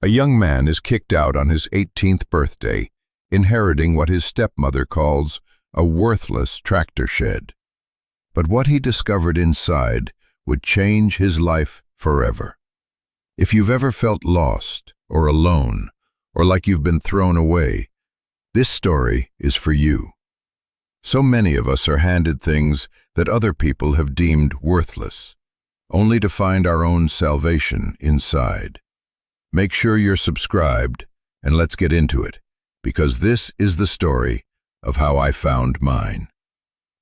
A young man is kicked out on his 18th birthday, inheriting what his stepmother calls a worthless tractor shed. But what he discovered inside would change his life forever. If you've ever felt lost or alone or like you've been thrown away, this story is for you. So many of us are handed things that other people have deemed worthless, only to find our own salvation inside. Make sure you're subscribed, and let's get into it, because this is the story of how I found mine.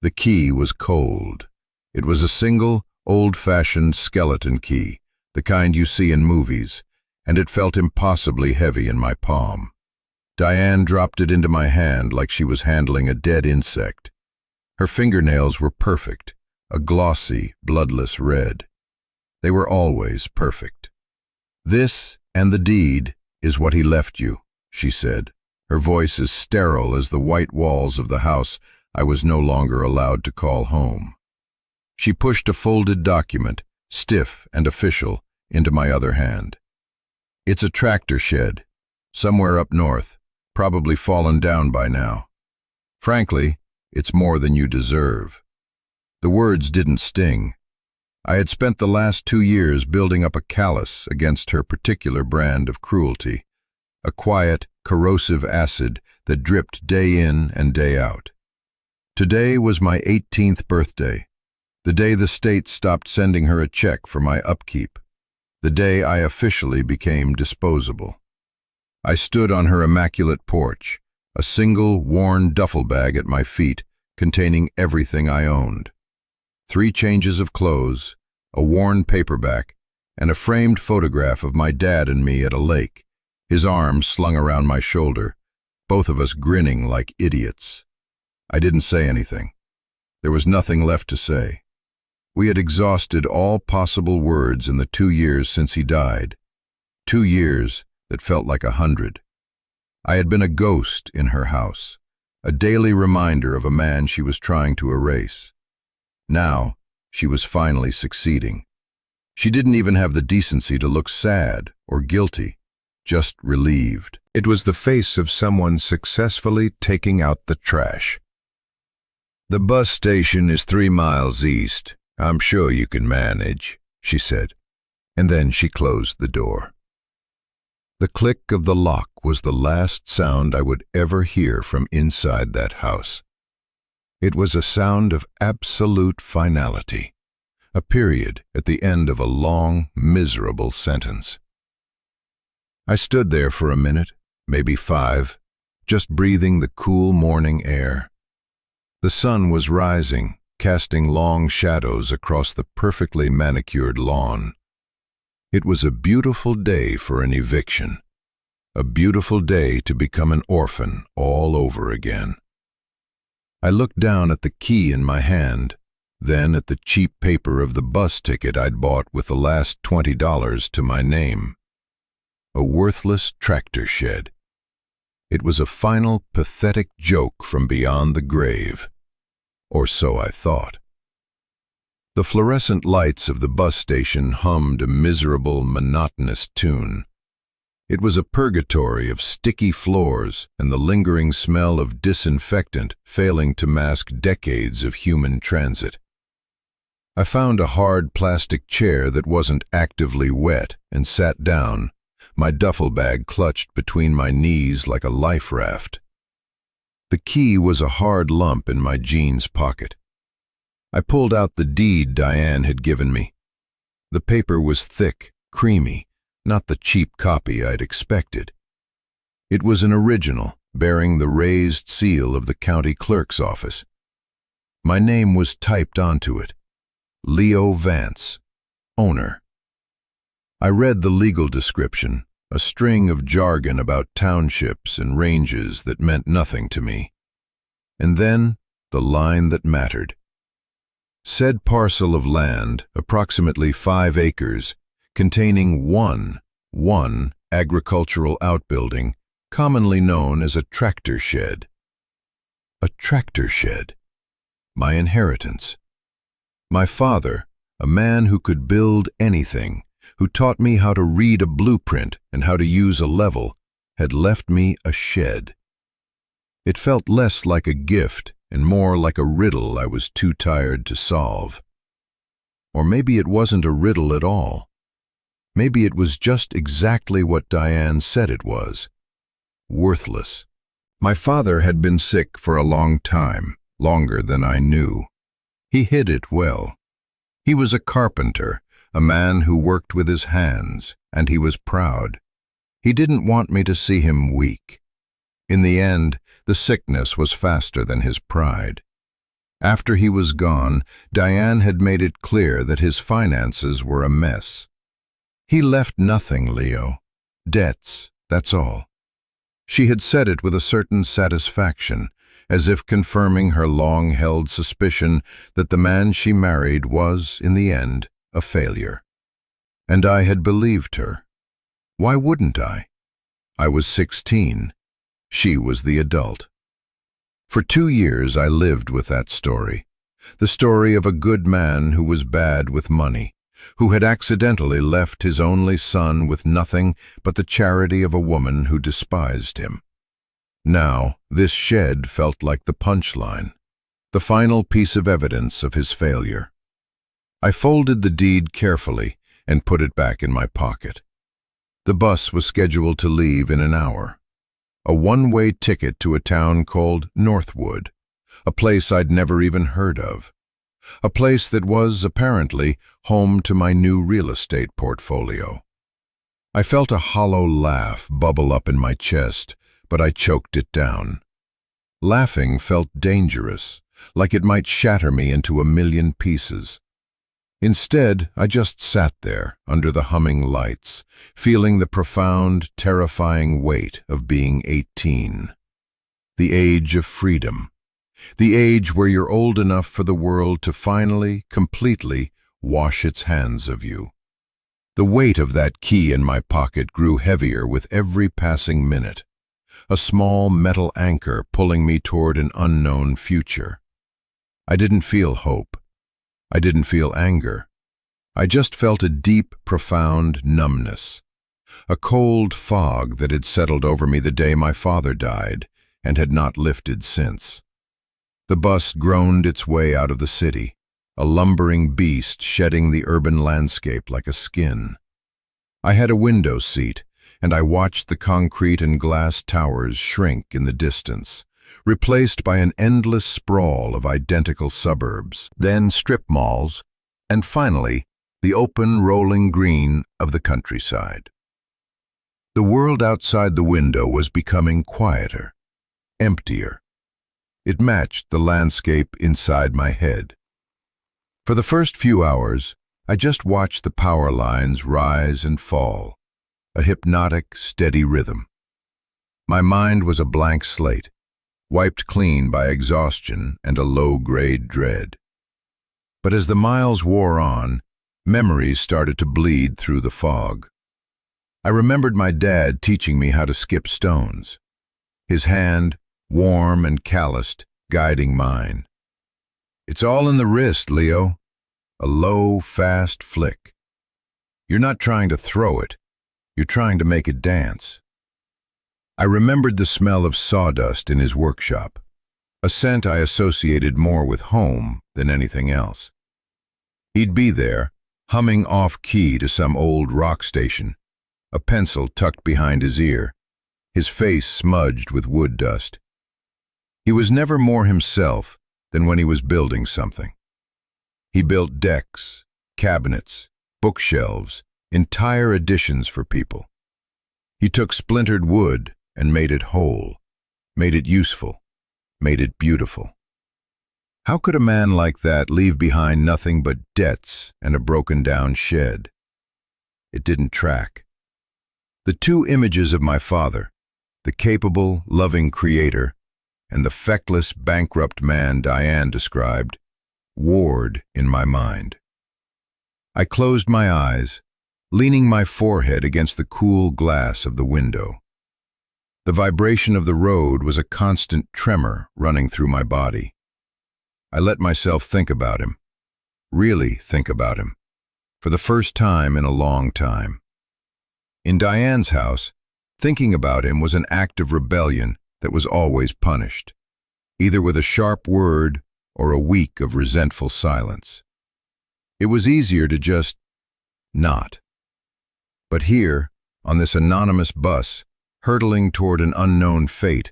The key was cold. It was a single, old-fashioned skeleton key, the kind you see in movies, and it felt impossibly heavy in my palm. Diane dropped it into my hand like she was handling a dead insect. Her fingernails were perfect, a glossy, bloodless red. They were always perfect. "This and the deed is what he left you," she said, her voice as sterile as the white walls of the house I was no longer allowed to call home. She pushed a folded document, stiff and official, into my other hand. "It's a tractor shed, somewhere up north, probably fallen down by now. Frankly, it's more than you deserve." The words didn't sting. I had spent the last 2 years building up a callus against her particular brand of cruelty, a quiet, corrosive acid that dripped day in and day out. Today was my 18th birthday, the day the state stopped sending her a check for my upkeep, the day I officially became disposable. I stood on her immaculate porch, a single, worn duffel bag at my feet containing everything I owned. 3 changes of clothes, a worn paperback, and a framed photograph of my dad and me at a lake, his arms slung around my shoulder, both of us grinning like idiots. I didn't say anything. There was nothing left to say. We had exhausted all possible words in the 2 years since he died, 2 years that felt like 100. I had been a ghost in her house, a daily reminder of a man she was trying to erase. Now, she was finally succeeding. She didn't even have the decency to look sad or guilty, just relieved. It was the face of someone successfully taking out the trash. "The bus station is 3 miles east. I'm sure you can manage," she said, and then she closed the door. The click of the lock was the last sound I would ever hear from inside that house. It was a sound of absolute finality, a period at the end of a long, miserable sentence. I stood there for a minute, maybe 5, just breathing the cool morning air. The sun was rising, casting long shadows across the perfectly manicured lawn. It was a beautiful day for an eviction, a beautiful day to become an orphan all over again. I looked down at the key in my hand, then at the cheap paper of the bus ticket I'd bought with the last $20 to my name. A worthless tractor shed. It was a final, pathetic joke from beyond the grave. Or so I thought. The fluorescent lights of the bus station hummed a miserable, monotonous tune. It was a purgatory of sticky floors and the lingering smell of disinfectant failing to mask decades of human transit. I found a hard plastic chair that wasn't actively wet and sat down, my duffel bag clutched between my knees like a life raft. The key was a hard lump in my jeans pocket. I pulled out the deed Diane had given me. The paper was thick, creamy, not the cheap copy I'd expected. It was an original, bearing the raised seal of the county clerk's office. My name was typed onto it, Leo Vance, owner. I read the legal description, a string of jargon about townships and ranges that meant nothing to me. And then the line that mattered. Said parcel of land, approximately 5 acres, containing one agricultural outbuilding, commonly known as a tractor shed. A tractor shed. My inheritance. My father, a man who could build anything, who taught me how to read a blueprint and how to use a level, had left me a shed. It felt less like a gift and more like a riddle I was too tired to solve. Or maybe it wasn't a riddle at all. Maybe it was just exactly what Diane said it was: worthless. My father had been sick for a long time, longer than I knew. He hid it well. He was a carpenter, a man who worked with his hands, and he was proud. He didn't want me to see him weak. In the end, the sickness was faster than his pride. After he was gone, Diane had made it clear that his finances were a mess. He left nothing, Leo. Debts, that's all. She had said it with a certain satisfaction, as if confirming her long-held suspicion that the man she married was, in the end, a failure. And I had believed her. Why wouldn't I? I was 16. She was the adult. For 2 years I lived with that story. The story of a good man who was bad with money, who had accidentally left his only son with nothing but the charity of a woman who despised him. Now, this shed felt like the punchline, the final piece of evidence of his failure. I folded the deed carefully and put it back in my pocket. The bus was scheduled to leave in an hour. A one-way ticket to a town called Northwood, a place I'd never even heard of. A place that was, apparently, home to my new real estate portfolio. I felt a hollow laugh bubble up in my chest, but I choked it down. Laughing felt dangerous, like it might shatter me into a million pieces. Instead, I just sat there, under the humming lights, feeling the profound, terrifying weight of being 18. The age of freedom. The age where you're old enough for the world to finally, completely, wash its hands of you. The weight of that key in my pocket grew heavier with every passing minute, a small metal anchor pulling me toward an unknown future. I didn't feel hope. I didn't feel anger. I just felt a deep, profound numbness, a cold fog that had settled over me the day my father died and had not lifted since. The bus groaned its way out of the city, a lumbering beast shedding the urban landscape like a skin. I had a window seat, and I watched the concrete and glass towers shrink in the distance, replaced by an endless sprawl of identical suburbs, then strip malls, and finally, the open, rolling green of the countryside. The world outside the window was becoming quieter, emptier. It matched the landscape inside my head. For the first few hours, I just watched the power lines rise and fall, a hypnotic, steady rhythm. My mind was a blank slate, wiped clean by exhaustion and a low-grade dread. But as the miles wore on, memories started to bleed through the fog. I remembered my dad teaching me how to skip stones, his hand, warm and calloused, guiding mine. It's all in the wrist, Leo. A low, fast flick. You're not trying to throw it, you're trying to make it dance. I remembered the smell of sawdust in his workshop, a scent I associated more with home than anything else. He'd be there, humming off-key to some old rock station, a pencil tucked behind his ear, his face smudged with wood dust. He was never more himself than when he was building something. He built decks, cabinets, bookshelves, entire additions for people. He took splintered wood and made it whole, made it useful, made it beautiful. How could a man like that leave behind nothing but debts and a broken-down shed? It didn't track. The two images of my father, the capable, loving creator, and the feckless, bankrupt man Diane described, warred in my mind. I closed my eyes, leaning my forehead against the cool glass of the window. The vibration of the road was a constant tremor running through my body. I let myself think about him, really think about him, for the first time in a long time. In Diane's house, thinking about him was an act of rebellion that was always punished, either with a sharp word or a week of resentful silence. It was easier to just not. But here, on this anonymous bus, hurtling toward an unknown fate,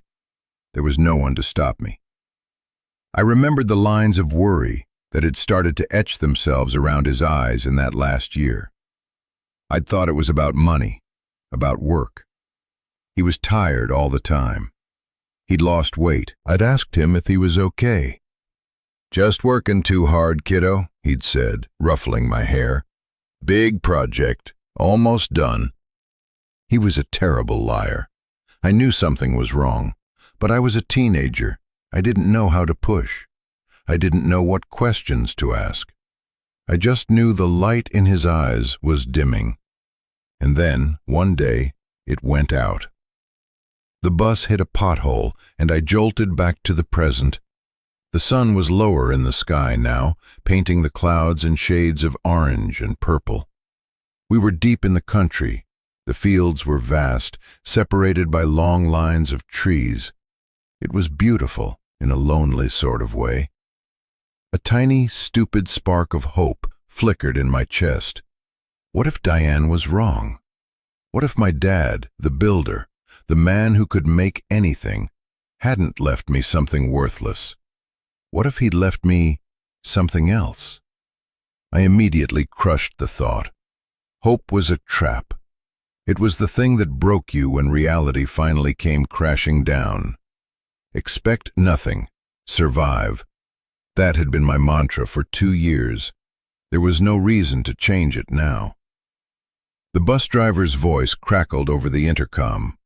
there was no one to stop me. I remembered the lines of worry that had started to etch themselves around his eyes in that last year. I'd thought it was about money, about work. He was tired all the time. He'd lost weight. I'd asked him if he was okay. "Just working too hard, kiddo," he'd said, ruffling my hair. "Big project, almost done." He was a terrible liar. I knew something was wrong, but I was a teenager. I didn't know how to push. I didn't know what questions to ask. I just knew the light in his eyes was dimming. And then, one day, it went out. The bus hit a pothole, and I jolted back to the present. The sun was lower in the sky now, painting the clouds in shades of orange and purple. We were deep in the country. The fields were vast, separated by long lines of trees. It was beautiful, in a lonely sort of way. A tiny, stupid spark of hope flickered in my chest. What if Diane was wrong? What if my dad, the builder, the man who could make anything, hadn't left me something worthless? What if he'd left me something else? I immediately crushed the thought. Hope was a trap. It was the thing that broke you when reality finally came crashing down. Expect nothing. Survive. That had been my mantra for 2 years. There was no reason to change it now. The bus driver's voice crackled over the intercom.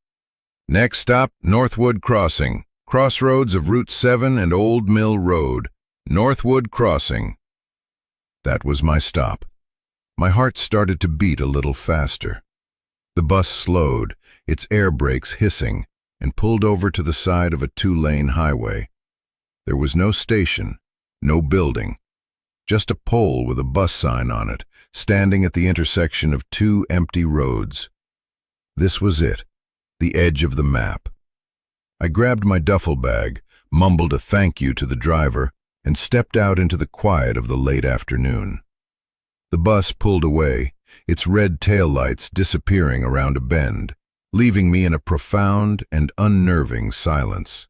"Next stop, Northwood Crossing. Crossroads of Route 7 and Old Mill Road. Northwood Crossing." That was my stop. My heart started to beat a little faster. The bus slowed, its air brakes hissing, and pulled over to the side of a 2-lane highway. There was no station, no building, just a pole with a bus sign on it, standing at the intersection of 2 empty roads. This was it, the edge of the map. I grabbed my duffel bag, mumbled a thank you to the driver, and stepped out into the quiet of the late afternoon. The bus pulled away, its red taillights disappearing around a bend, leaving me in a profound and unnerving silence.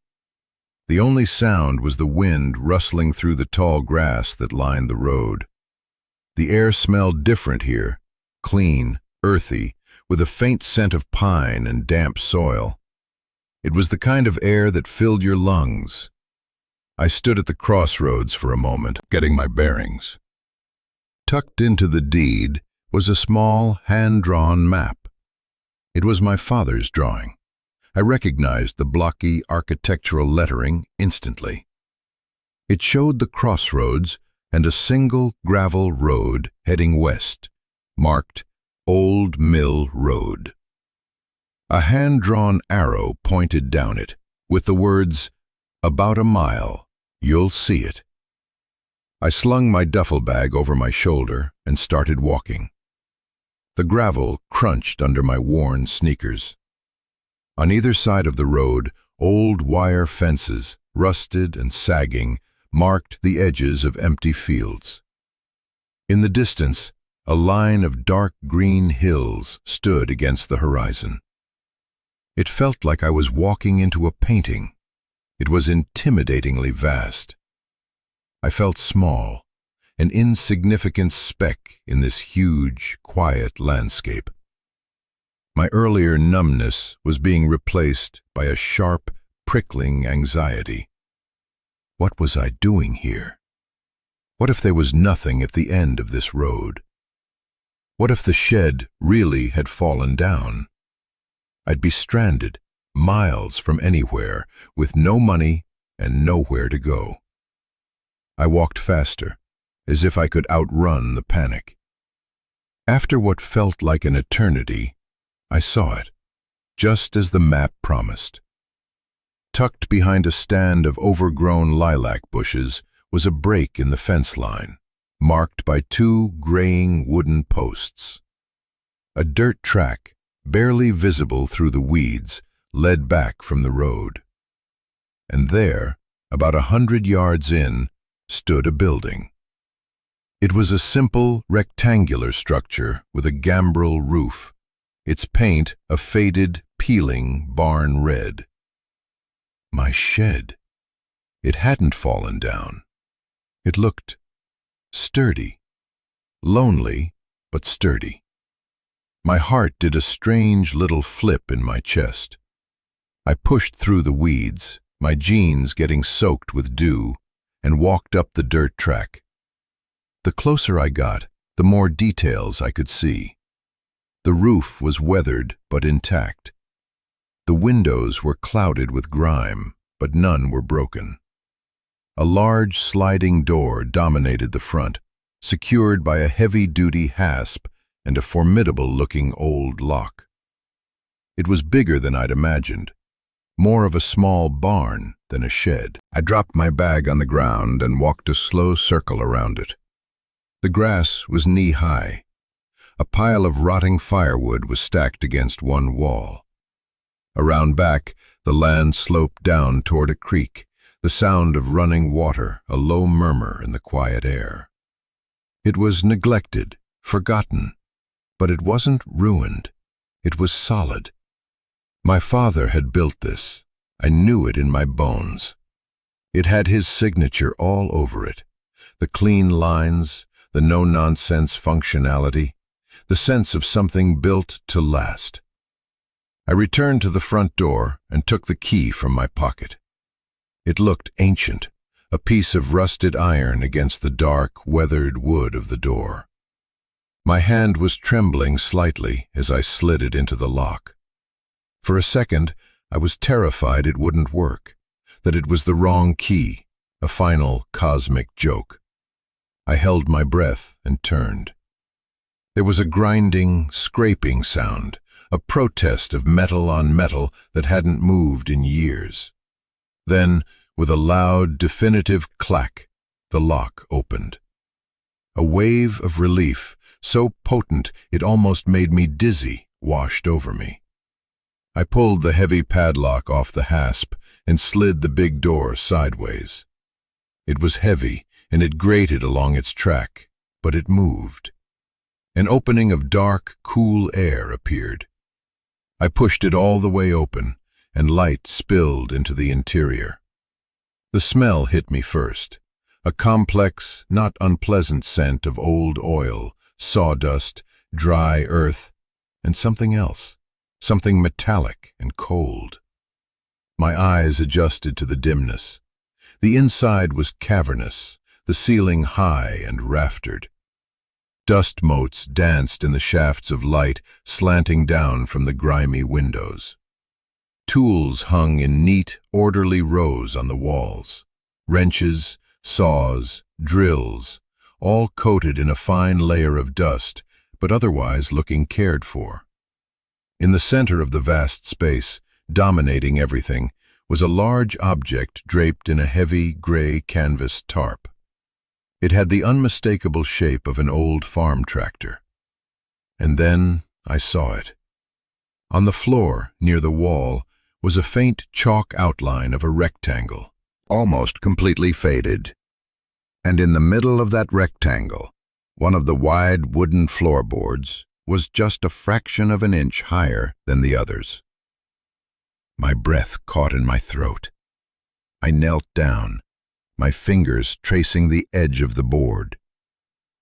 The only sound was the wind rustling through the tall grass that lined the road. The air smelled different here, clean, earthy, with a faint scent of pine and damp soil. It was the kind of air that filled your lungs. I stood at the crossroads for a moment, getting my bearings. Tucked into the deed was a small, hand-drawn map. It was my father's drawing. I recognized the blocky architectural lettering instantly. It showed the crossroads and a single gravel road heading west, marked Old Mill Road. A hand-drawn arrow pointed down it, with the words, "About a mile, you'll see it." I slung my duffel bag over my shoulder and started walking. The gravel crunched under my worn sneakers. On either side of the road, old wire fences, rusted and sagging, marked the edges of empty fields. In the distance, a line of dark green hills stood against the horizon. It felt like I was walking into a painting. It was intimidatingly vast. I felt small, an insignificant speck in this huge, quiet landscape. My earlier numbness was being replaced by a sharp, prickling anxiety. What was I doing here? What if there was nothing at the end of this road? What if the shed really had fallen down? I'd be stranded, miles from anywhere, with no money and nowhere to go. I walked faster, as if I could outrun the panic. After what felt like an eternity, I saw it, just as the map promised. Tucked behind a stand of overgrown lilac bushes was a break in the fence line, marked by two graying wooden posts. A dirt track, barely visible through the weeds, led back from the road. And there, about 100 yards in, stood a building. It was a simple, rectangular structure with a gambrel roof, its paint a faded, peeling barn red. My shed. It hadn't fallen down. It looked sturdy. Lonely, but sturdy. My heart did a strange little flip in my chest. I pushed through the weeds, my jeans getting soaked with dew, and walked up the dirt track. The closer I got, the more details I could see. The roof was weathered but intact. The windows were clouded with grime, but none were broken. A large sliding door dominated the front, secured by a heavy-duty hasp and a formidable-looking old lock. It was bigger than I'd imagined, more of a small barn than a shed. I dropped my bag on the ground and walked a slow circle around it. The grass was knee-high. A pile of rotting firewood was stacked against one wall. Around back, the land sloped down toward a creek, the sound of running water, a low murmur in the quiet air. It was neglected, forgotten, but it wasn't ruined. It was solid. My father had built this. I knew it in my bones. It had his signature all over it. The clean lines, the no-nonsense functionality, the sense of something built to last. I returned to the front door and took the key from my pocket. It looked ancient, a piece of rusted iron against the dark, weathered wood of the door. My hand was trembling slightly as I slid it into the lock. For a second, I was terrified it wouldn't work, that it was the wrong key, a final cosmic joke. I held my breath and turned. There was a grinding, scraping sound, a protest of metal on metal that hadn't moved in years. Then, with a loud, definitive clack, the lock opened. A wave of relief, so potent it almost made me dizzy, washed over me. I pulled the heavy padlock off the hasp and slid the big door sideways. It was heavy, and it grated along its track, but it moved. An opening of dark, cool air appeared. I pushed it all the way open, and light spilled into the interior. The smell hit me first, a complex, not unpleasant scent of old oil, sawdust, dry earth, and something else, something metallic and cold. My eyes adjusted to the dimness. The inside was cavernous, the ceiling high and raftered. Dust motes danced in the shafts of light slanting down from the grimy windows. Tools hung in neat, orderly rows on the walls. Wrenches, saws, drills, all coated in a fine layer of dust, but otherwise looking cared for. In the center of the vast space, dominating everything, was a large object draped in a heavy, gray canvas tarp. It had the unmistakable shape of an old farm tractor. And then I saw it. On the floor, near the wall, was a faint chalk outline of a rectangle, almost completely faded. And in the middle of that rectangle, one of the wide wooden floorboards was just a fraction of an inch higher than the others. My breath caught in my throat. I knelt down, my fingers tracing the edge of the board.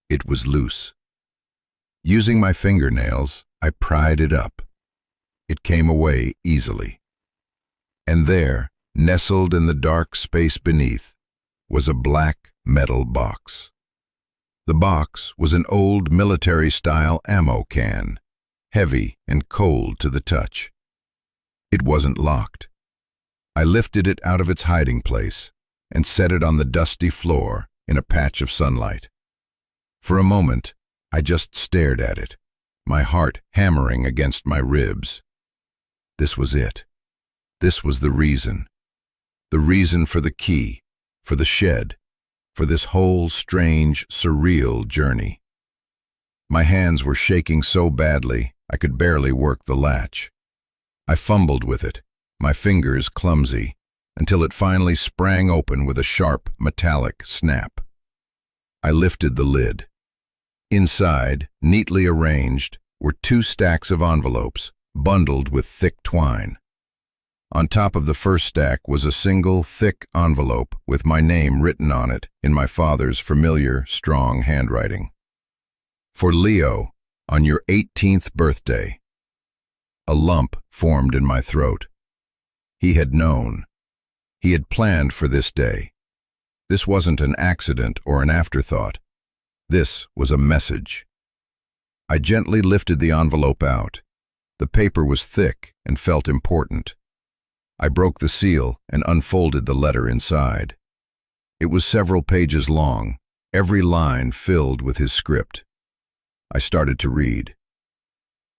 It was loose. Using my fingernails, I pried it up. It came away easily. And there, nestled in the dark space beneath, was a black metal box. The box was an old military-style ammo can, heavy and cold to the touch. It wasn't locked. I lifted it out of its hiding place and set it on the dusty floor in a patch of sunlight. For a moment, I just stared at it, my heart hammering against my ribs. This was it. This was the reason for the key, for the shed, for this whole strange, surreal journey. My hands were shaking so badly I could barely work the latch. I fumbled with it, my fingers clumsy, until it finally sprang open with a sharp, metallic snap. I lifted the lid. Inside, neatly arranged, were 2 stacks of envelopes, bundled with thick twine. On top of the first stack was a single, thick envelope with my name written on it in my father's familiar, strong handwriting. For Leo, on your 18th birthday. A lump formed in my throat. He had known. He had planned for this day. This wasn't an accident or an afterthought. This was a message. I gently lifted the envelope out. The paper was thick and felt important. I broke the seal and unfolded the letter inside. It was several pages long, every line filled with his script. I started to read.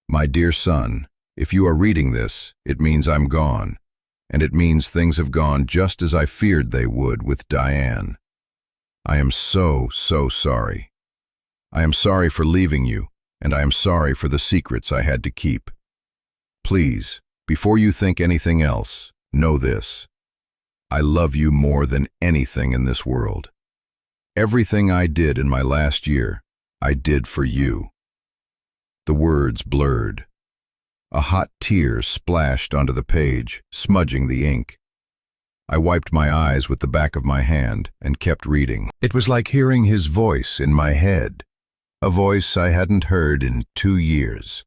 My dear son, if you are reading this, it means I'm gone, and it means things have gone just as I feared they would with Diane. I am so sorry. I am sorry for leaving you, and I am sorry for the secrets I had to keep. Please, before you think anything else, know this. I love you more than anything in this world. Everything I did in my last year, I did for you. The words blurred. A hot tear splashed onto the page, smudging the ink. I wiped my eyes with the back of my hand and kept reading. It was like hearing his voice in my head, a voice I hadn't heard in 2 years,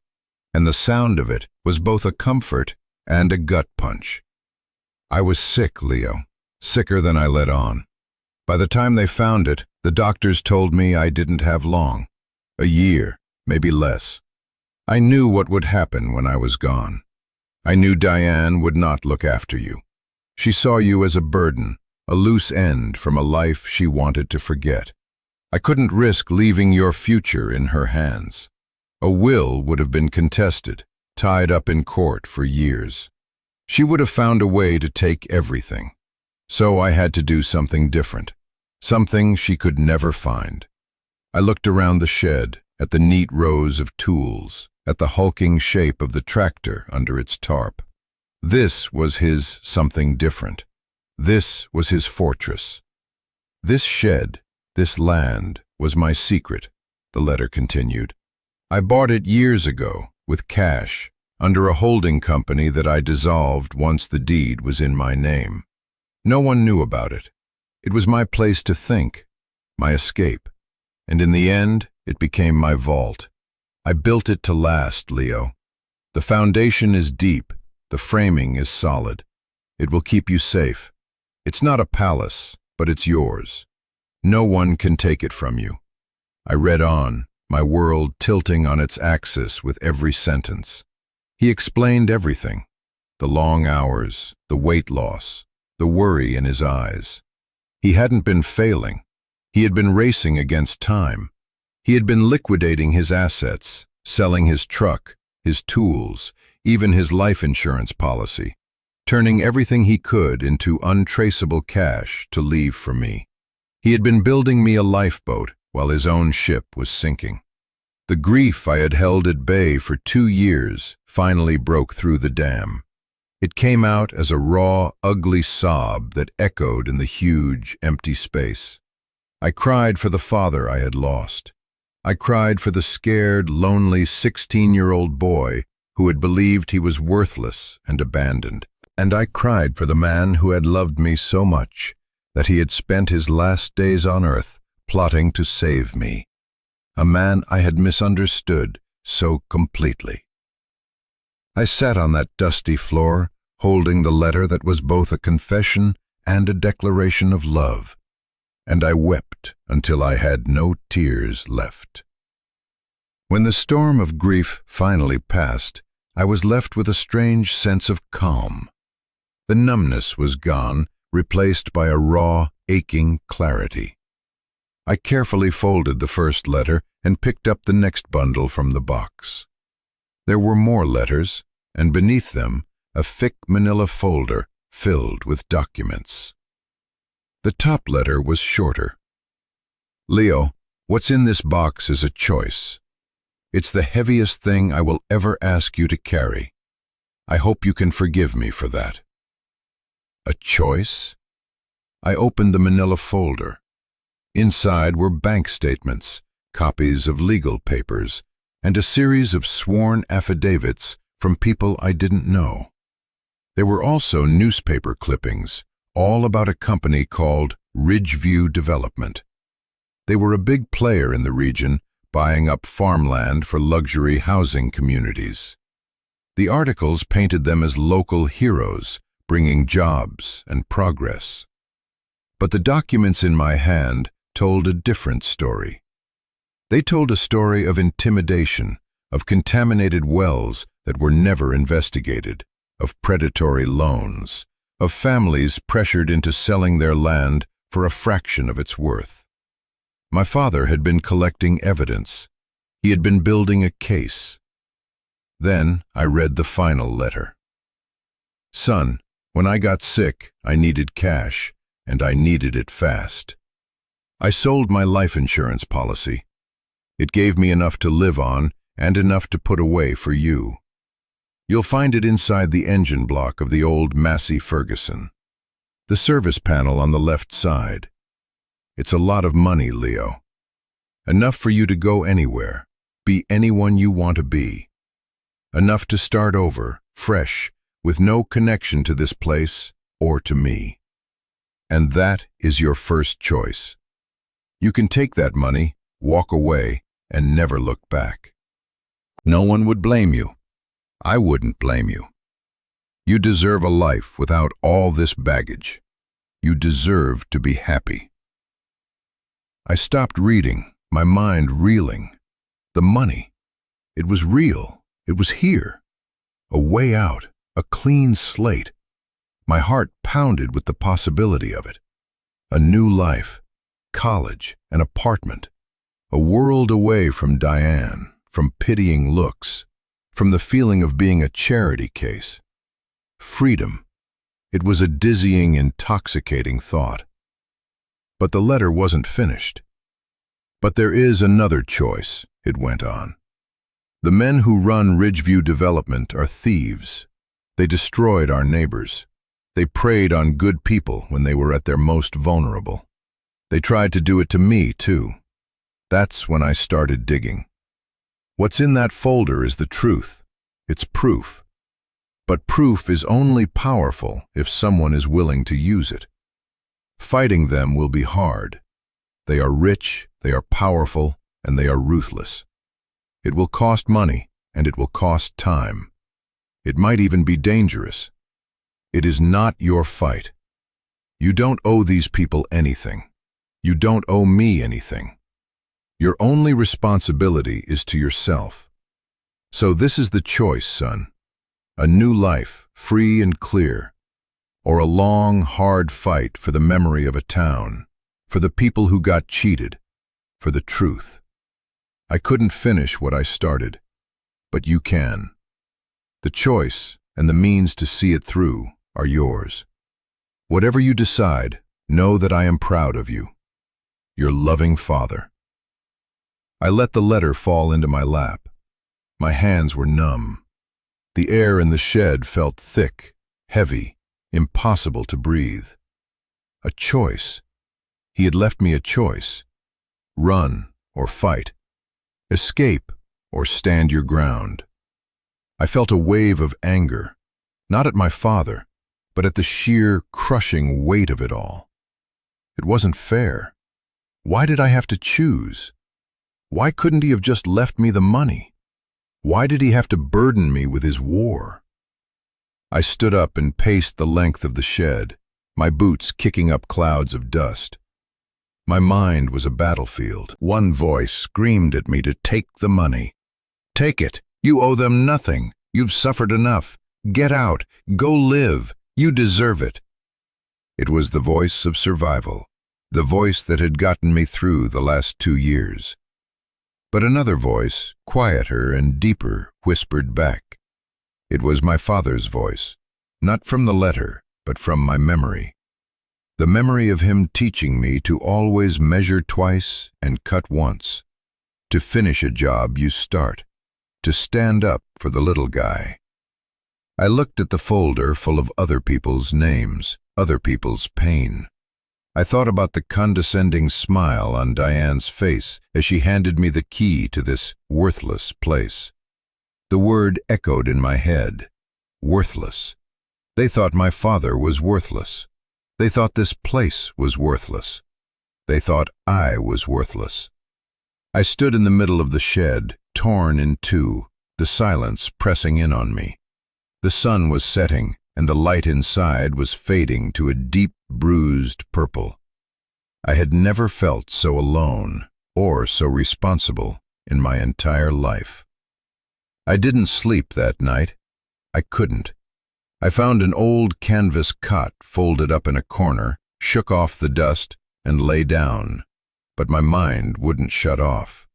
and the sound of it was both a comfort and a gut punch. I was sick, Leo, sicker than I let on. By the time they found it, the doctors told me I didn't have long, a year, maybe less. I knew what would happen when I was gone. I knew Diane would not look after you. She saw you as a burden, a loose end from a life she wanted to forget. I couldn't risk leaving your future in her hands. A will would have been contested, tied up in court for years. She would have found a way to take everything. So I had to do something different, something she could never find. I looked around the shed, at the neat rows of tools, at the hulking shape of the tractor under its tarp. This was his something different. This was his fortress. This shed, this land, was my secret, the letter continued. I bought it years ago, with cash, under a holding company that I dissolved once the deed was in my name. No one knew about it. It was my place to think, my escape. And in the end, it became my vault. I built it to last, Leo. The foundation is deep, the framing is solid. It will keep you safe. It's not a palace, but it's yours. No one can take it from you. I read on, my world tilting on its axis with every sentence. He explained everything. The long hours, the weight loss, the worry in his eyes. He hadn't been failing. He had been racing against time. He had been liquidating his assets, selling his truck, his tools, even his life insurance policy, turning everything he could into untraceable cash to leave for me. He had been building me a lifeboat while his own ship was sinking. The grief I had held at bay for 2 years finally broke through the dam. It came out as a raw, ugly sob that echoed in the huge, empty space. I cried for the father I had lost. I cried for the scared, lonely 16-year-old boy who had believed he was worthless and abandoned. And I cried for the man who had loved me so much that he had spent his last days on earth plotting to save me. A man I had misunderstood so completely. I sat on that dusty floor, holding the letter that was both a confession and a declaration of love, and I wept until I had no tears left. When the storm of grief finally passed, I was left with a strange sense of calm. The numbness was gone, replaced by a raw, aching clarity. I carefully folded the first letter and picked up the next bundle from the box. There were more letters, and beneath them, a thick manila folder filled with documents. The top letter was shorter, Leo, what's in this box is a choice. It's the heaviest thing I will ever ask you to carry. I hope you can forgive me for that. A choice? I opened the manila folder. Inside were bank statements, copies of legal papers, and a series of sworn affidavits from people I didn't know. There were also newspaper clippings, all about a company called Ridgeview Development. They were a big player in the region, buying up farmland for luxury housing communities. The articles painted them as local heroes, bringing jobs and progress. But the documents in my hand told a different story. They told a story of intimidation, of contaminated wells that were never investigated, of predatory loans, of families pressured into selling their land for a fraction of its worth. My father had been collecting evidence. He had been building a case. Then I read the final letter. Son, when I got sick, I needed cash, and I needed it fast. I sold my life insurance policy. It gave me enough to live on and enough to put away for you. You'll find it inside the engine block of the old Massey Ferguson. The service panel on the left side. It's a lot of money, Leo. Enough for you to go anywhere, be anyone you want to be. Enough to start over, fresh, with no connection to this place or to me. And that is your first choice. You can take that money, walk away, and never look back. No one would blame you. I wouldn't blame you. You deserve a life without all this baggage. You deserve to be happy. I stopped reading, my mind reeling. The money. It was real. It was here. A way out, a clean slate. My heart pounded with the possibility of it. A new life, college, an apartment, a world away from Diane, from pitying looks, from the feeling of being a charity case. Freedom. It was a dizzying, intoxicating thought. But the letter wasn't finished. But there is another choice, it went on. The men who run Ridgeview Development are thieves. They destroyed our neighbors. They preyed on good people when they were at their most vulnerable. They tried to do it to me, too. That's when I started digging. What's in that folder is the truth. It's proof. But proof is only powerful if someone is willing to use it. Fighting them will be hard. They are rich, they are powerful, and they are ruthless. It will cost money, and it will cost time. It might even be dangerous. It is not your fight. You don't owe these people anything. You don't owe me anything. Your only responsibility is to yourself. So this is the choice, son. A new life, free and clear, or a long, hard fight for the memory of a town, for the people who got cheated, for the truth. I couldn't finish what I started, but you can. The choice and the means to see it through are yours. Whatever you decide, know that I am proud of you. Your loving father. I let the letter fall into my lap. My hands were numb. The air in the shed felt thick, heavy, impossible to breathe. A choice. He had left me a choice. Run or fight. Escape or stand your ground. I felt a wave of anger, not at my father, but at the sheer, crushing weight of it all. It wasn't fair. Why did I have to choose? Why couldn't he have just left me the money? Why did he have to burden me with his war? I stood up and paced the length of the shed, my boots kicking up clouds of dust. My mind was a battlefield. One voice screamed at me to take the money. Take it. You owe them nothing. You've suffered enough. Get out. Go live. You deserve it. It was the voice of survival, the voice that had gotten me through the last 2 years. But another voice, quieter and deeper, whispered back. It was my father's voice, not from the letter, but from my memory. The memory of him teaching me to always measure twice and cut once. To finish a job you start. To stand up for the little guy. I looked at the folder full of other people's names, other people's pain. I thought about the condescending smile on Diane's face as she handed me the key to this worthless place. The word echoed in my head. Worthless. They thought my father was worthless. They thought this place was worthless. They thought I was worthless. I stood in the middle of the shed, torn in two, the silence pressing in on me. The sun was setting, and the light inside was fading to a deep, bruised purple. I had never felt so alone or so responsible in my entire life. I didn't sleep that night. I couldn't. I found an old canvas cot folded up in a corner, shook off the dust, and lay down, but my mind wouldn't shut off.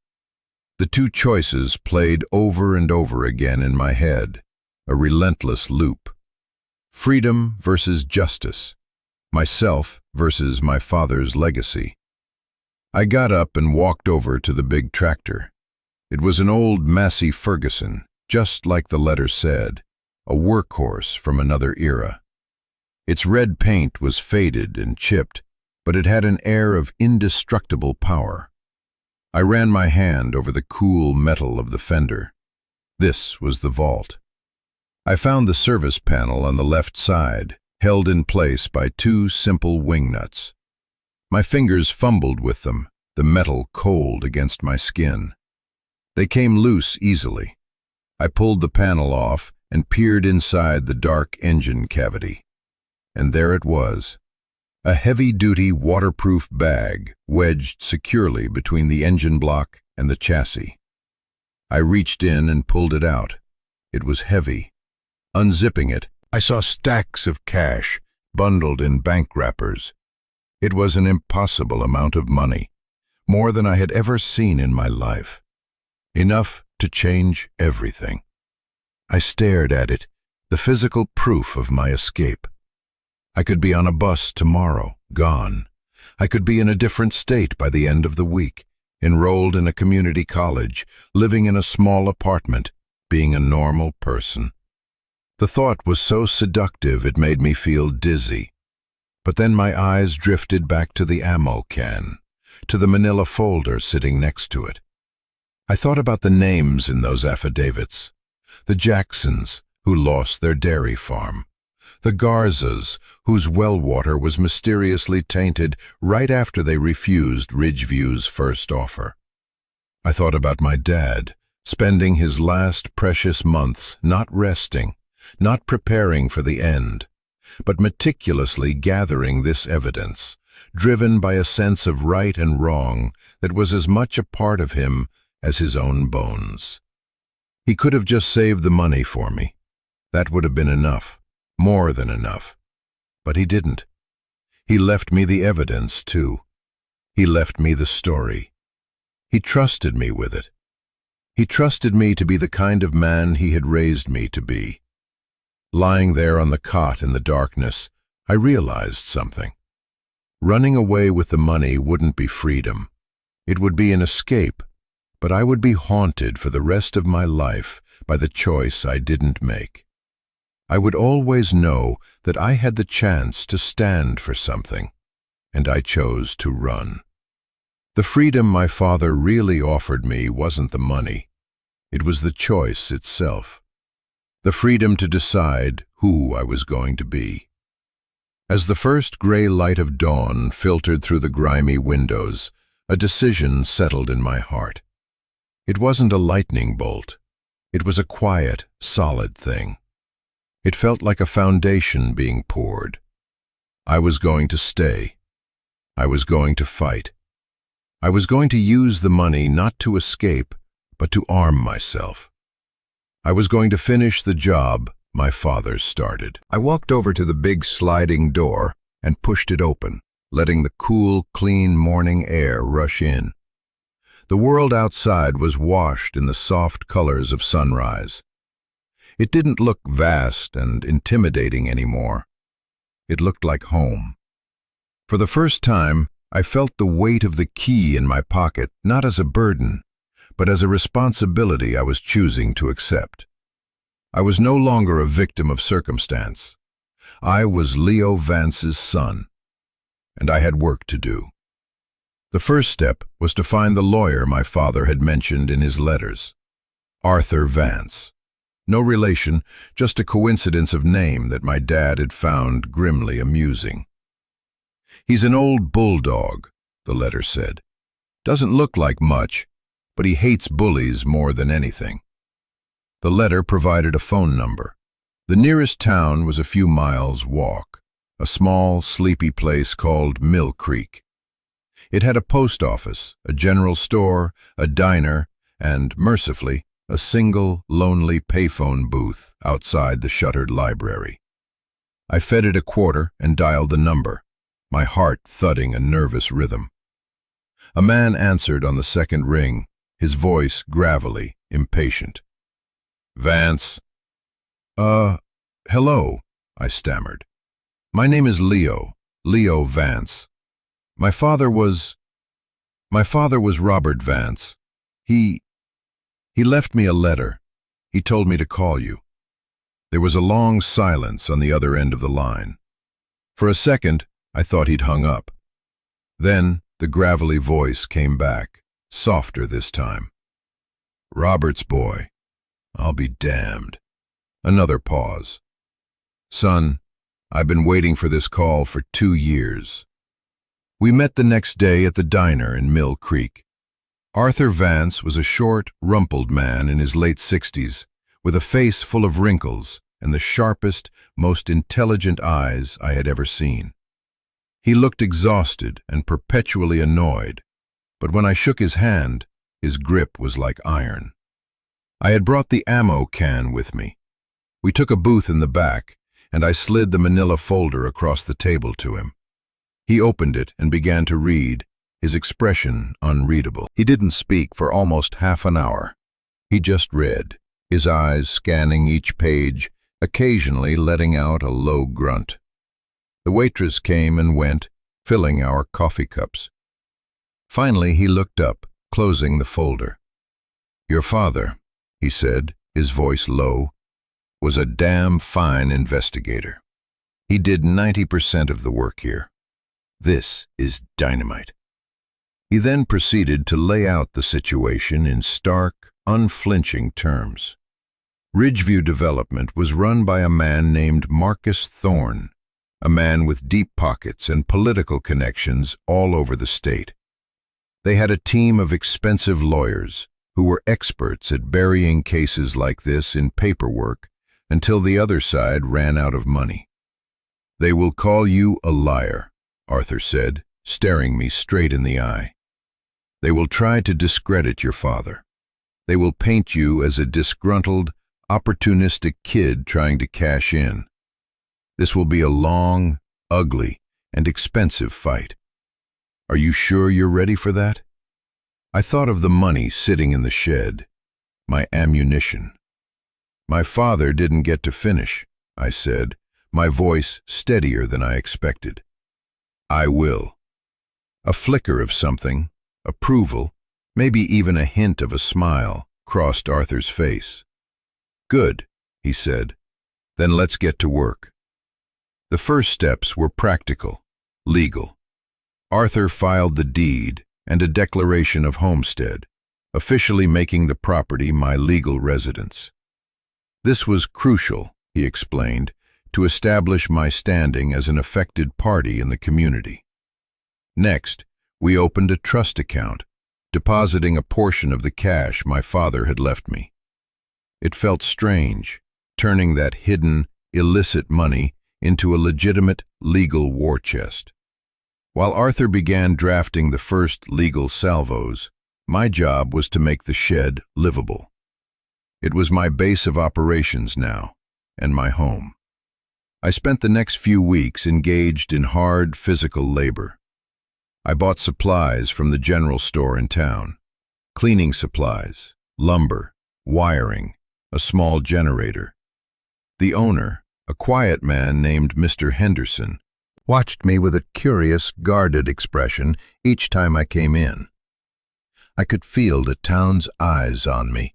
The two choices played over and over again in my head, a relentless loop. Freedom versus justice. Myself versus my father's legacy. I got up and walked over to the big tractor. It was an old Massey Ferguson, just like the letter said, a workhorse from another era. Its red paint was faded and chipped, but it had an air of indestructible power. I ran my hand over the cool metal of the fender. This was the vault. I found the service panel on the left side, held in place by two simple wing nuts. My fingers fumbled with them, the metal cold against my skin. They came loose easily. I pulled the panel off and peered inside the dark engine cavity. And there it was, a heavy-duty waterproof bag wedged securely between the engine block and the chassis. I reached in and pulled it out. It was heavy. Unzipping it, I saw stacks of cash bundled in bank wrappers. It was an impossible amount of money, more than I had ever seen in my life. Enough to change everything. I stared at it, the physical proof of my escape. I could be on a bus tomorrow, gone. I could be in a different state by the end of the week, enrolled in a community college, living in a small apartment, being a normal person. The thought was so seductive it made me feel dizzy. But then my eyes drifted back to the ammo can, to the manila folder sitting next to it. I thought about the names in those affidavits. The Jacksons, who lost their dairy farm. The Garzas, whose well water was mysteriously tainted right after they refused Ridgeview's first offer. I thought about my dad, spending his last precious months not resting, not preparing for the end, but meticulously gathering this evidence, driven by a sense of right and wrong that was as much a part of him as his own bones. He could have just saved the money for me. That would have been enough, more than enough. But he didn't. He left me the evidence, too. He left me the story. He trusted me with it. He trusted me to be the kind of man he had raised me to be. Lying there on the cot in the darkness, I realized something. Running away with the money wouldn't be freedom. It would be an escape, but I would be haunted for the rest of my life by the choice I didn't make. I would always know that I had the chance to stand for something, and I chose to run. The freedom my father really offered me wasn't the money. It was the choice itself. The freedom to decide who I was going to be. As the first gray light of dawn filtered through the grimy windows, a decision settled in my heart. It wasn't a lightning bolt. It was a quiet, solid thing. It felt like a foundation being poured. I was going to stay. I was going to fight. I was going to use the money not to escape, but to arm myself. I was going to finish the job my father started. I walked over to the big sliding door and pushed it open, letting the cool, clean morning air rush in. The world outside was washed in the soft colors of sunrise. It didn't look vast and intimidating anymore. It looked like home. For the first time, I felt the weight of the key in my pocket, not as a burden, but as a responsibility I was choosing to accept. I was no longer a victim of circumstance. I was Leo Vance's son, and I had work to do. The first step was to find the lawyer my father had mentioned in his letters. Arthur Vance. No relation, just a coincidence of name that my dad had found grimly amusing. "He's an old bulldog," the letter said. "Doesn't look like much, but he hates bullies more than anything." The letter provided a phone number. The nearest town was a few miles' walk, a small, sleepy place called Mill Creek. It had a post office, a general store, a diner, and, mercifully, a single, lonely payphone booth outside the shuttered library. I fed it a quarter and dialed the number, my heart thudding a nervous rhythm. A man answered on the second ring, his voice gravelly, impatient. "Vance." Hello," I stammered. "My name is Leo Vance. My father was Robert Vance. He left me a letter. He told me to call you." There was a long silence on the other end of the line. For a second, I thought he'd hung up. Then the gravelly voice came back, softer this time. "Robert's boy. I'll be damned." Another pause. "Son, I've been waiting for this call for 2 years." We met the next day at the diner in Mill Creek. Arthur Vance was a short, rumpled man in his late 60s, with a face full of wrinkles and the sharpest, most intelligent eyes I had ever seen. He looked exhausted and perpetually annoyed, but when I shook his hand, his grip was like iron. I had brought the ammo can with me. We took a booth in the back, and I slid the manila folder across the table to him. He opened it and began to read, his expression unreadable. He didn't speak for almost half an hour. He just read, his eyes scanning each page, occasionally letting out a low grunt. The waitress came and went, filling our coffee cups. Finally he looked up, closing the folder. "Your father," he said, his voice low, "was a damn fine investigator. He did 90% of the work here. This is dynamite." He then proceeded to lay out the situation in stark, unflinching terms. Ridgeview Development was run by a man named Marcus Thorne, a man with deep pockets and political connections all over the state. They had a team of expensive lawyers who were experts at burying cases like this in paperwork until the other side ran out of money. "They will call you a liar," Arthur said, staring me straight in the eye. "They will try to discredit your father. They will paint you as a disgruntled, opportunistic kid trying to cash in. This will be a long, ugly, and expensive fight. Are you sure you're ready for that?" I thought of the money sitting in the shed, my ammunition. "My father didn't get to finish," I said, my voice steadier than I expected. "I will." A flicker of something, approval, maybe even a hint of a smile, crossed Arthur's face. "Good," he said. "Then let's get to work." The first steps were practical, legal. Arthur filed the deed and a declaration of homestead, officially making the property my legal residence. This was crucial, he explained, to establish my standing as an affected party in the community. Next, we opened a trust account, depositing a portion of the cash my father had left me. It felt strange, turning that hidden, illicit money into a legitimate, legal war chest. While Arthur began drafting the first legal salvos, my job was to make the shed livable. It was my base of operations now, and my home. I spent the next few weeks engaged in hard physical labor. I bought supplies from the general store in town, cleaning supplies, lumber, wiring, a small generator. The owner, a quiet man named Mr. Henderson, watched me with a curious, guarded expression each time I came in. I could feel the town's eyes on me,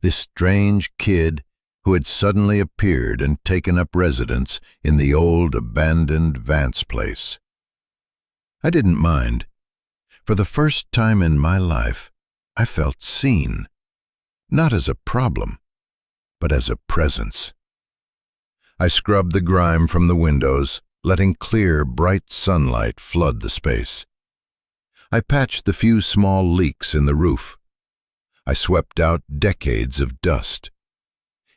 this strange kid who had suddenly appeared and taken up residence in the old abandoned Vance place. I didn't mind. For the first time in my life, I felt seen, not as a problem, but as a presence. I scrubbed the grime from the windows, letting clear, bright sunlight flood the space. I patched the few small leaks in the roof. I swept out decades of dust.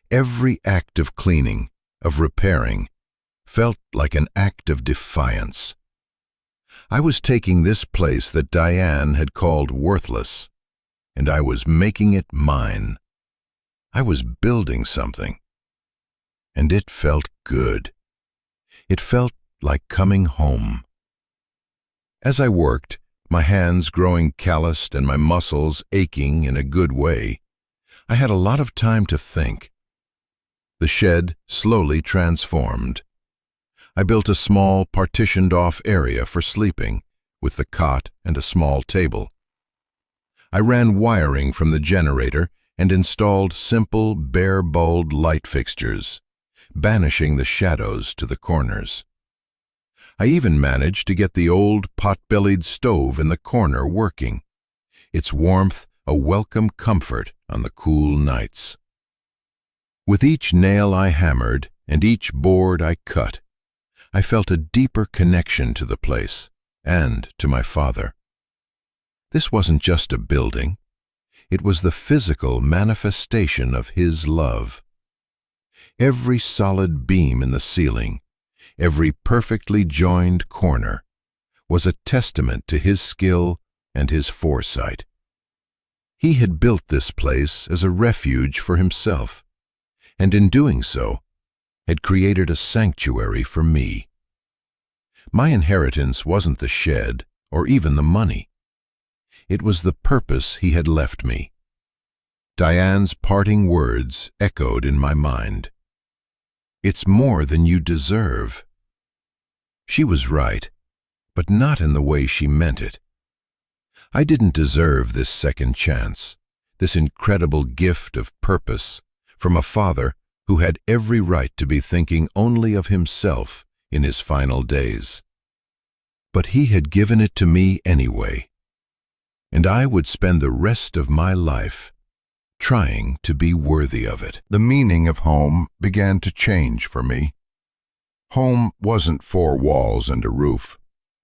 Every act of cleaning, of repairing, felt like an act of defiance. I was taking this place that Diane had called worthless, and I was making it mine. I was building something, and it felt good. It felt like coming home. As I worked, my hands growing calloused and my muscles aching in a good way, I had a lot of time to think. The shed slowly transformed. I built a small, partitioned-off area for sleeping, with the cot and a small table. I ran wiring from the generator and installed simple, bare-bulbed light fixtures, banishing the shadows to the corners. I even managed to get the old pot-bellied stove in the corner working, its warmth a welcome comfort on the cool nights. With each nail I hammered and each board I cut, I felt a deeper connection to the place and to my father. This wasn't just a building. It was the physical manifestation of his love. Every solid beam in the ceiling, every perfectly joined corner, was a testament to his skill and his foresight. He had built this place as a refuge for himself, and in doing so, had created a sanctuary for me. My inheritance wasn't the shed or even the money. It was the purpose he had left me. Diane's parting words echoed in my mind. "It's more than you deserve." She was right, but not in the way she meant it. I didn't deserve this second chance, this incredible gift of purpose from a father who had every right to be thinking only of himself in his final days. But he had given it to me anyway, and I would spend the rest of my life trying to be worthy of it. The meaning of home began to change for me. Home wasn't four walls and a roof.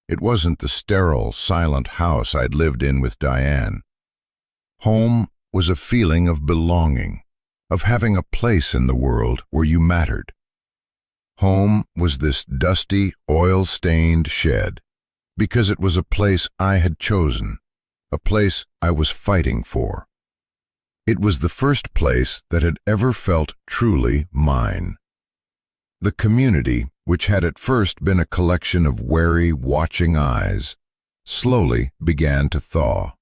It wasn't the sterile, silent house I'd lived in with Diane. Home was a feeling of belonging, of having a place in the world where you mattered. Home was this dusty, oil-stained shed, because it was a place I had chosen, a place I was fighting for. It was the first place that had ever felt truly mine. The community, which had at first been a collection of wary, watching eyes, slowly began to thaw.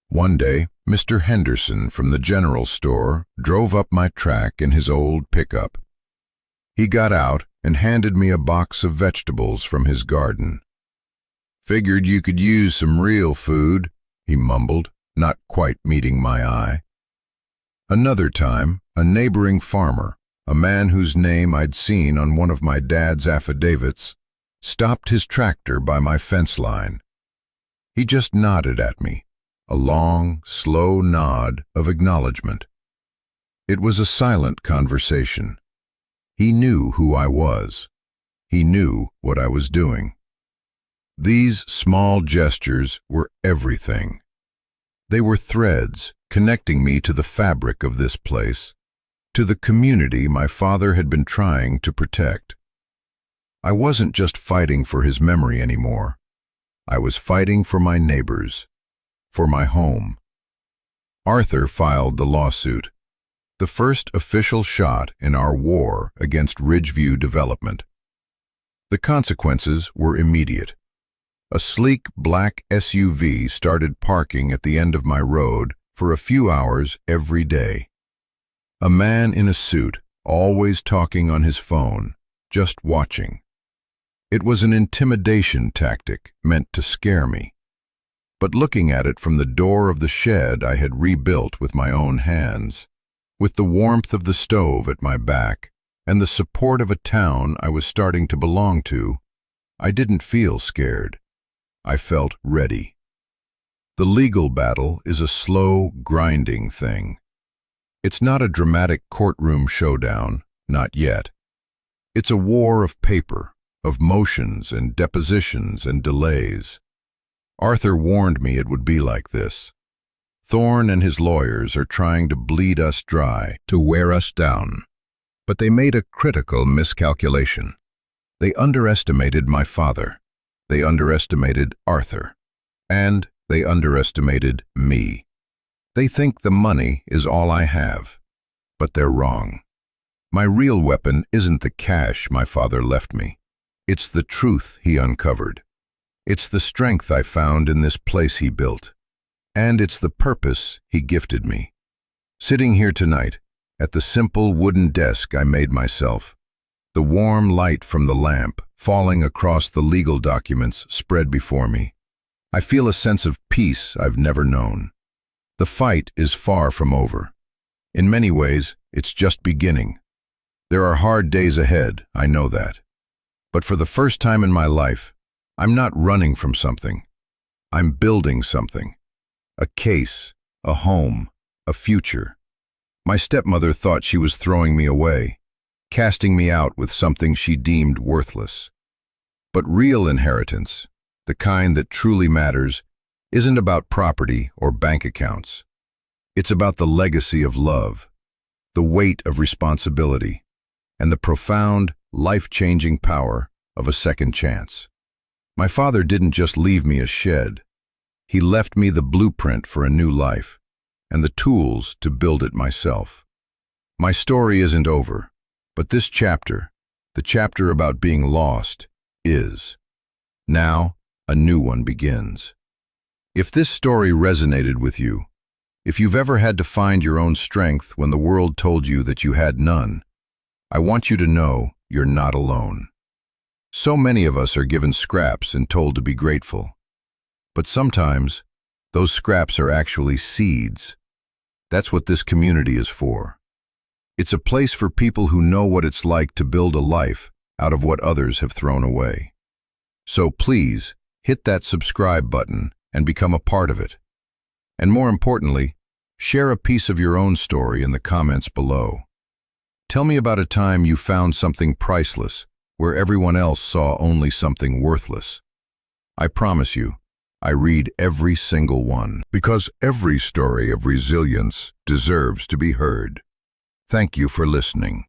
One day, Mr. Henderson from the general store drove up my track in his old pickup. He got out and handed me a box of vegetables from his garden. "Figured you could use some real food," he mumbled, not quite meeting my eye. Another time, a neighboring farmer, a man whose name I'd seen on one of my dad's affidavits, stopped his tractor by my fence line. He just nodded at me, a long, slow nod of acknowledgement. It was a silent conversation. He knew who I was. He knew what I was doing. These small gestures were everything. They were threads connecting me to the fabric of this place, to the community my father had been trying to protect. I wasn't just fighting for his memory anymore. I was fighting for my neighbors, for my home. Arthur filed the lawsuit, the first official shot in our war against Ridgeview Development. The consequences were immediate. A sleek black SUV started parking at the end of my road for a few hours every day. A man in a suit, always talking on his phone, just watching. It was an intimidation tactic meant to scare me. But looking at it from the door of the shed I had rebuilt with my own hands, with the warmth of the stove at my back and the support of a town I was starting to belong to, I didn't feel scared. I felt ready. The legal battle is a slow, grinding thing. It's not a dramatic courtroom showdown, not yet. It's a war of paper, of motions and depositions and delays. Arthur warned me it would be like this. Thorne and his lawyers are trying to bleed us dry, to wear us down. But they made a critical miscalculation. They underestimated my father. They underestimated Arthur. And they underestimated me. They think the money is all I have. But they're wrong. My real weapon isn't the cash my father left me. It's the truth he uncovered. It's the strength I found in this place he built. And it's the purpose he gifted me. Sitting here tonight, at the simple wooden desk I made myself, the warm light from the lamp falling across the legal documents spread before me, I feel a sense of peace I've never known. The fight is far from over. In many ways, it's just beginning. There are hard days ahead, I know that. But for the first time in my life, I'm not running from something. I'm building something. A case, a home, a future. My stepmother thought she was throwing me away, casting me out with something she deemed worthless. But real inheritance, the kind that truly matters, isn't about property or bank accounts. It's about the legacy of love, the weight of responsibility, and the profound, life-changing power of a second chance. My father didn't just leave me a shed. He left me the blueprint for a new life, and the tools to build it myself. My story isn't over, but this chapter, the chapter about being lost, is. Now, a new one begins. If this story resonated with you, if you've ever had to find your own strength when the world told you that you had none, I want you to know you're not alone. So many of us are given scraps and told to be grateful. But sometimes, those scraps are actually seeds. That's what this community is for. It's a place for people who know what it's like to build a life out of what others have thrown away. So please, hit that subscribe button and become a part of it. And more importantly, share a piece of your own story in the comments below. Tell me about a time you found something priceless where everyone else saw only something worthless. I promise you, I read every single one, because every story of resilience deserves to be heard. Thank you for listening.